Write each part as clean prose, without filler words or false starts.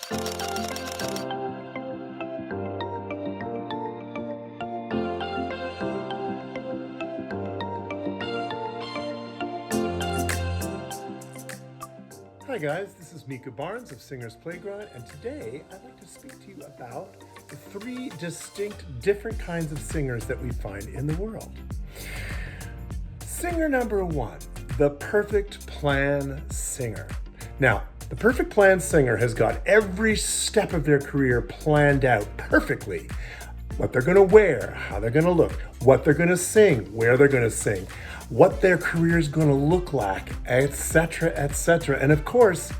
Hi guys, this is Micah Barnes of Singer's Playground, and today I'd like to speak to you about the three distinct different kinds of singers that we find in the world. Singer number one, the perfect plan singer. Now, the perfect plan singer has got every step of their career planned out perfectly. What they're going to wear, how they're going to look, what they're going to sing, where they're going to sing, what their career is going to look like, etc., etc. And of course,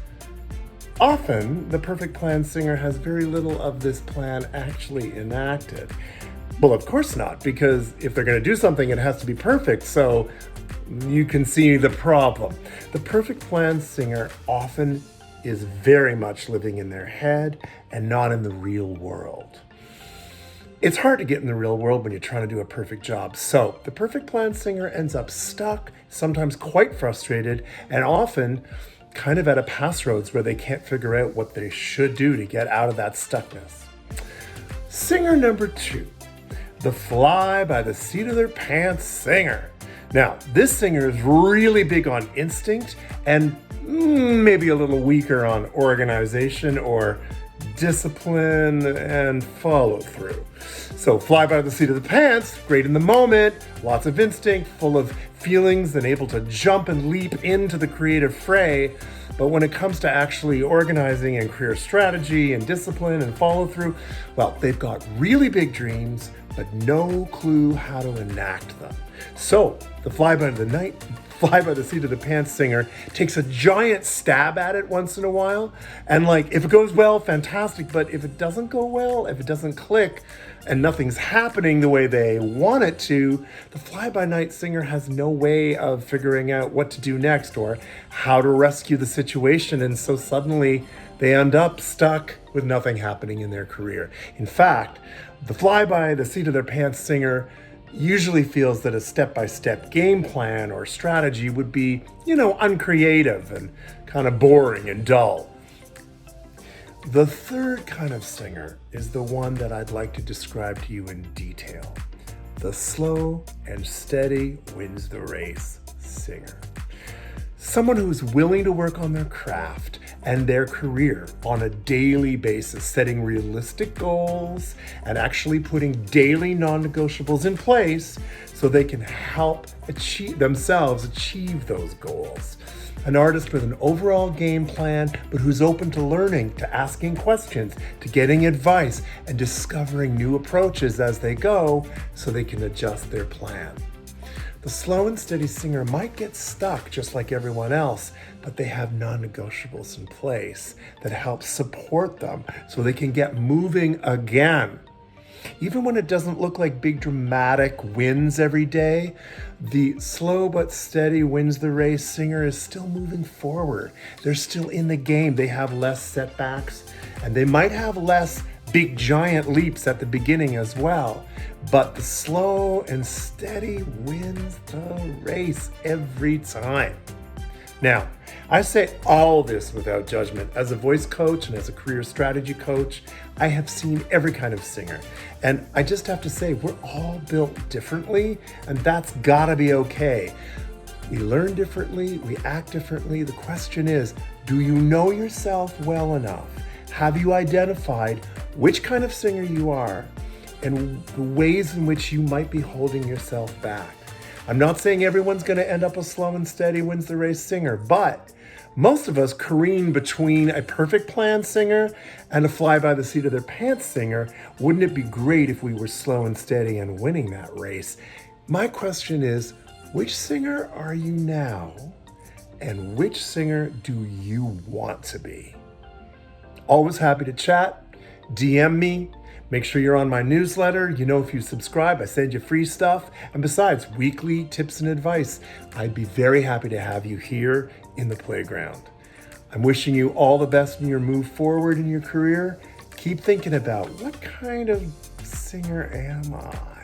often the perfect plan singer has very little of this plan actually enacted. Well, of course not, because if they're going to do something, it has to be perfect. So you can see the problem. The perfect plan singer often is very much living in their head and not in the real world. It's hard to get in the real world when you're trying to do a perfect job. So the perfect plan singer ends up stuck, sometimes quite frustrated, and often kind of at a passroads where they can't figure out what they should do to get out of that stuckness. Singer number two, the fly by the seat of their pants singer. Now, this singer is really big on instinct and maybe a little weaker on organization or discipline and follow through. So fly by the seat of the pants, great in the moment, lots of instinct, full of feelings and able to jump and leap into the creative fray. But when it comes to actually organizing and career strategy and discipline and follow through, well, they've got really big dreams, but no clue how to enact them. So the fly by the seat of the pants singer takes a giant stab at it once in a while. And if it goes well, fantastic. But if it doesn't go well, if it doesn't click and nothing's happening the way they want it to, the fly-by-night singer has no way of figuring out what to do next or how to rescue the situation. And so suddenly they end up stuck with nothing happening in their career. In fact, the fly by the seat of their pants singer usually feels that a step-by-step game plan or strategy would be, uncreative and kind of boring and dull. The third kind of singer is the one that I'd like to describe to you in detail. The slow and steady wins the race singer. Someone who's willing to work on their craft and their career on a daily basis, setting realistic goals and actually putting daily non-negotiables in place so they can help achieve those goals. An artist with an overall game plan, but who's open to learning, to asking questions, to getting advice, and discovering new approaches as they go so they can adjust their plan. The slow and steady singer might get stuck just like everyone else, but they have non-negotiables in place that help support them so they can get moving again. Even when it doesn't look like big dramatic wins every day, the slow but steady wins the race singer is still moving forward. They're still in the game. They have less setbacks and they might have less big giant leaps at the beginning as well. But the slow and steady wins the race every time. Now, I say all this without judgment. As a voice coach and as a career strategy coach, I have seen every kind of singer. And I just have to say, we're all built differently, and that's gotta be okay. We learn differently, we act differently. The question is, do you know yourself well enough? Have you identified which kind of singer you are and the ways in which you might be holding yourself back? I'm not saying everyone's going to end up a slow and steady wins the race singer, but most of us careen between a perfect plan singer and a fly by the seat of their pants singer. Wouldn't it be great if we were slow and steady and winning that race? My question is, which singer are you now? And which singer do you want to be? Always happy to chat. DM me. Make sure you're on my newsletter. If you subscribe, I send you free stuff. And besides, weekly tips and advice. I'd be very happy to have you here in the playground. I'm wishing you all the best in your move forward in your career. Keep thinking about what kind of singer am I?